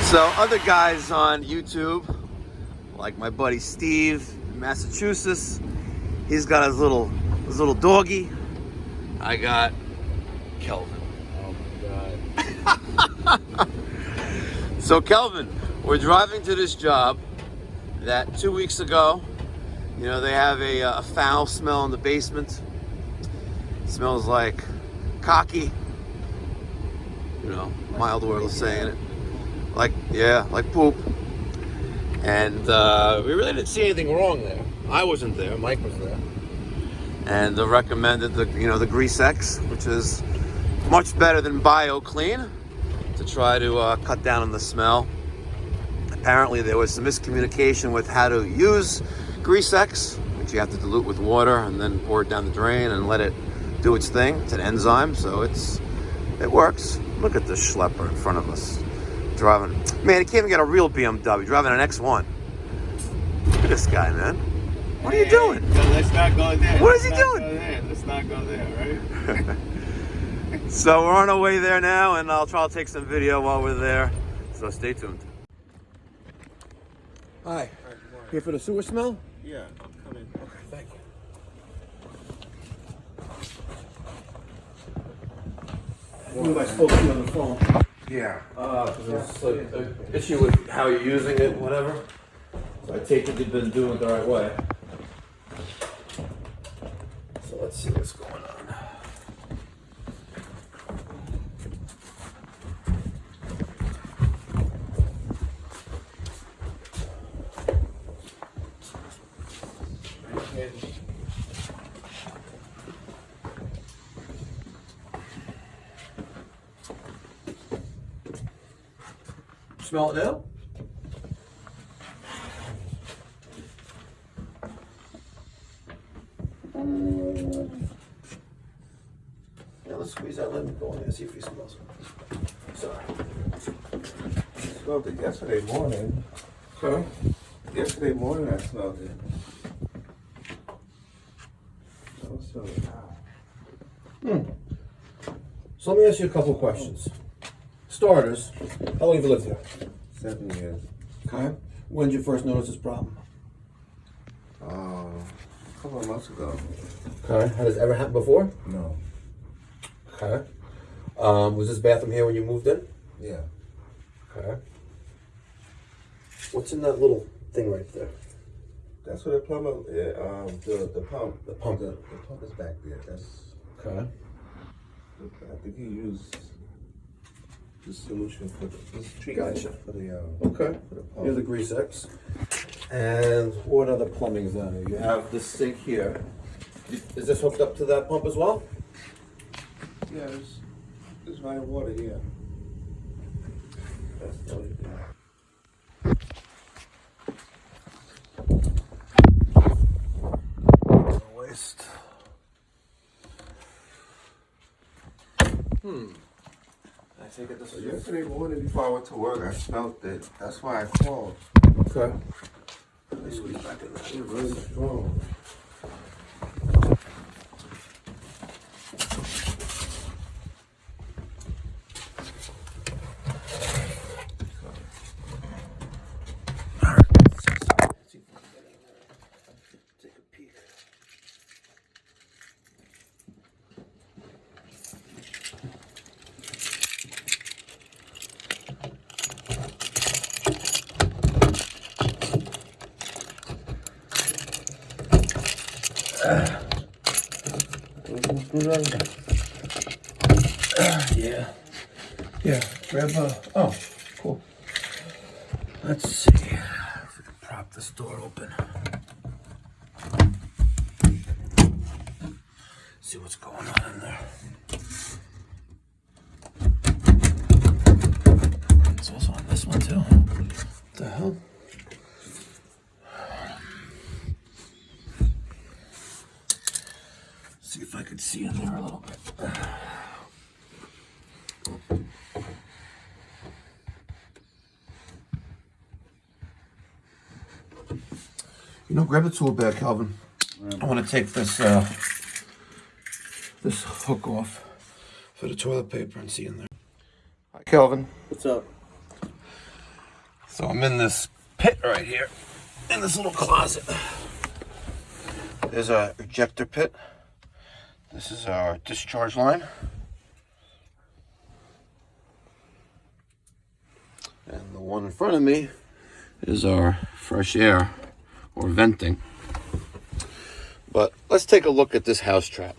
So other guys on YouTube, like my buddy Steve in Massachusetts, he's got his little doggy. I got Kelvin. Oh my God. So Kelvin, we're driving to this job that 2 weeks ago, you know, they have a foul smell in the basement. It smells like cocky, you know, mild word of saying it. Like, yeah, like poop. And we really didn't see anything wrong there. I wasn't there, Mike was there. And recommended the Grease X, which is much better than BioClean, to try to cut down on the smell. Apparently there was some miscommunication with how to use Grease X, which you have to dilute with water and then pour it down the drain and let it do its thing. It's an enzyme, so it works. Look at this schlepper in front of us. Driving, man, he can't even get a real BMW, driving an X1. Look at this guy, man. What are you doing? Let's not go there. What is he doing? Let's not go there, right? So we're on our way there now, and I'll try to take some video while we're there. So stay tuned. Hi. Here for the sewer smell? Yeah, I'm coming. Okay, thank you. Who am I supposed to be on the phone? Yeah. Because it's an issue with how you're using it, whatever. So I take it you've been doing it the right way. So let's see what's going on. Smell it now? Yeah, let's squeeze that lemon, go in there, see if he smells it. Sorry. I smelled it yesterday morning. Okay. Yesterday morning I smelled it. I was so So let me ask you a couple of questions. Starters, how long have you lived here? 7 years. Okay. When did you first notice this problem? A couple of months ago. Okay. Has it ever happened before? No. Okay. Was this bathroom here when you moved in? Yeah. Okay. What's in that little thing right there? That's what the plumber, the pump. The pump. The pump is back there. That's. Okay. I think he used the solution for this treatment. Gotcha. For the Okay. For the pump. Here's the Grease X. And what other plumbing is down here? You have this sink here. Is this hooked up to that pump as well? Yeah, there's my water here. That's the only thing. Waste. I take it this So is yesterday morning before I went to work, I smelled it. That's why I called. okay. Let me squeeze back in there. It's really strong. Take a peek. Yeah. Yeah. Grab oh, cool. Let's see if we can prop this door open. See what's going on in there. It's also on this one too. What the hell? See if I could see in there a little bit. You know, grab the tool bag, Calvin. I want to take this this hook off for the toilet paper and see in there. Hi, Calvin. What's up? So I'm in this pit right here, in this little closet. There's a ejector pit. This is our discharge line. And the one in front of me is our fresh air or venting. But let's take a look at this house trap.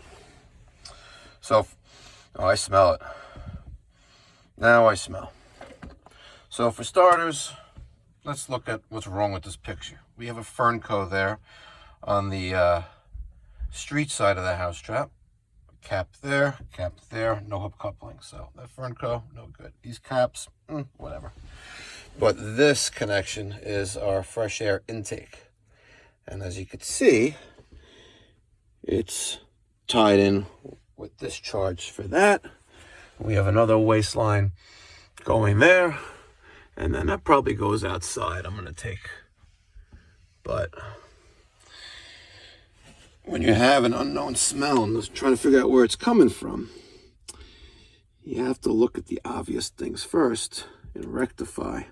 So, oh, I smell it. Now I smell. So for starters, let's look at what's wrong with this picture. We have a Fernco there on the street side of the house trap. Cap there, no hub coupling. So that Fernco, no good. These caps, whatever. But this connection is our fresh air intake. And as you can see, it's tied in with discharge for that. We have another waste line going there. And then that probably goes outside. I'm going to take. But when you have an unknown smell and just trying to figure out where it's coming from, you have to look at the obvious things first and rectify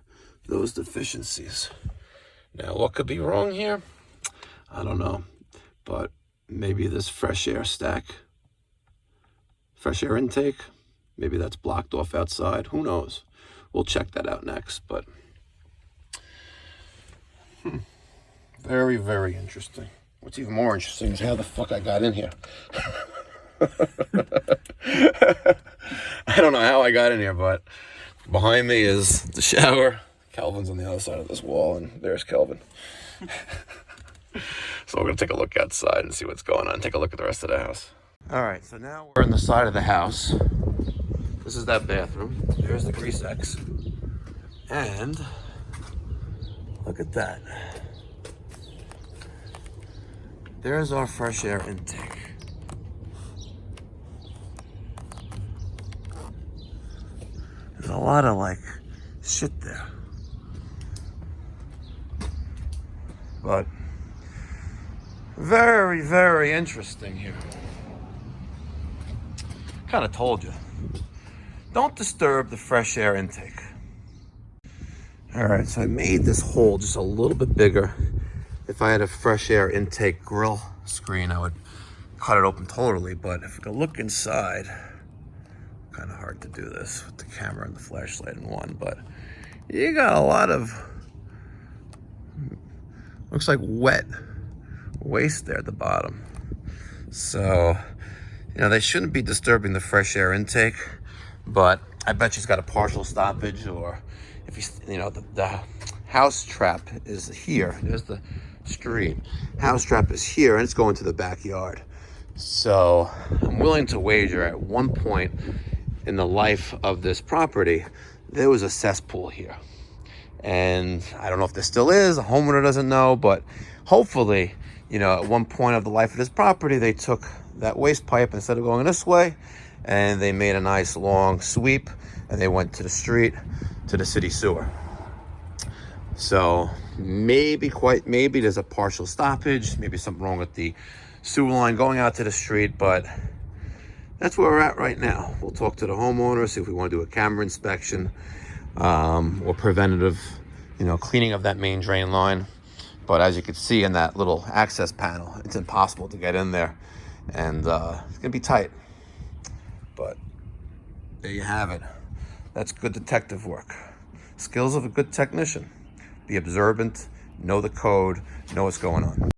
those deficiencies. Now, what could be wrong here? I don't know. But maybe this fresh air intake, maybe that's blocked off outside. Who knows? We'll check that out next. But very, very interesting. What's even more interesting is how the fuck I got in here. I don't know how I got in here, but behind me is the shower. Calvin's on the other side of this wall, and there's Calvin. So we're going to take a look outside and see what's going on. Take a look at the rest of the house. All right, so now we're on the side of the house. This is that bathroom. There's the grease X. And look at that. There's our fresh air intake. There's a lot of like shit there. But very, very interesting here. Kind of told you. Don't disturb the fresh air intake. All right, so I made this hole just a little bit bigger. If I had a fresh air intake grill screen, I would cut it open totally. But if you look inside, kind of hard to do this with the camera and the flashlight in one, but you got a lot of, looks like wet waste there at the bottom. So, you know, they shouldn't be disturbing the fresh air intake, but I bet she's got a partial stoppage, or if you know, the house trap is here. There's the street. House trap is here, and it's going to the backyard. So I'm willing to wager at one point in the life of this property, there was a cesspool here. And I don't know if there still is, the homeowner doesn't know, but hopefully, you know, at one point of the life of this property, they took that waste pipe instead of going this way, and they made a nice long sweep, and they went to the street, to the city sewer. So maybe there's a partial stoppage, maybe something wrong with the sewer line going out to the street, but that's where we're at right now. We'll talk to the homeowner, see if we want to do a camera inspection, or preventative, you know, cleaning of that main drain line. But as you can see in that little access panel, it's impossible to get in there, and it's gonna be tight. But there you have it. That's good detective work. Skills of a good technician. Be observant, know the code, know what's going on.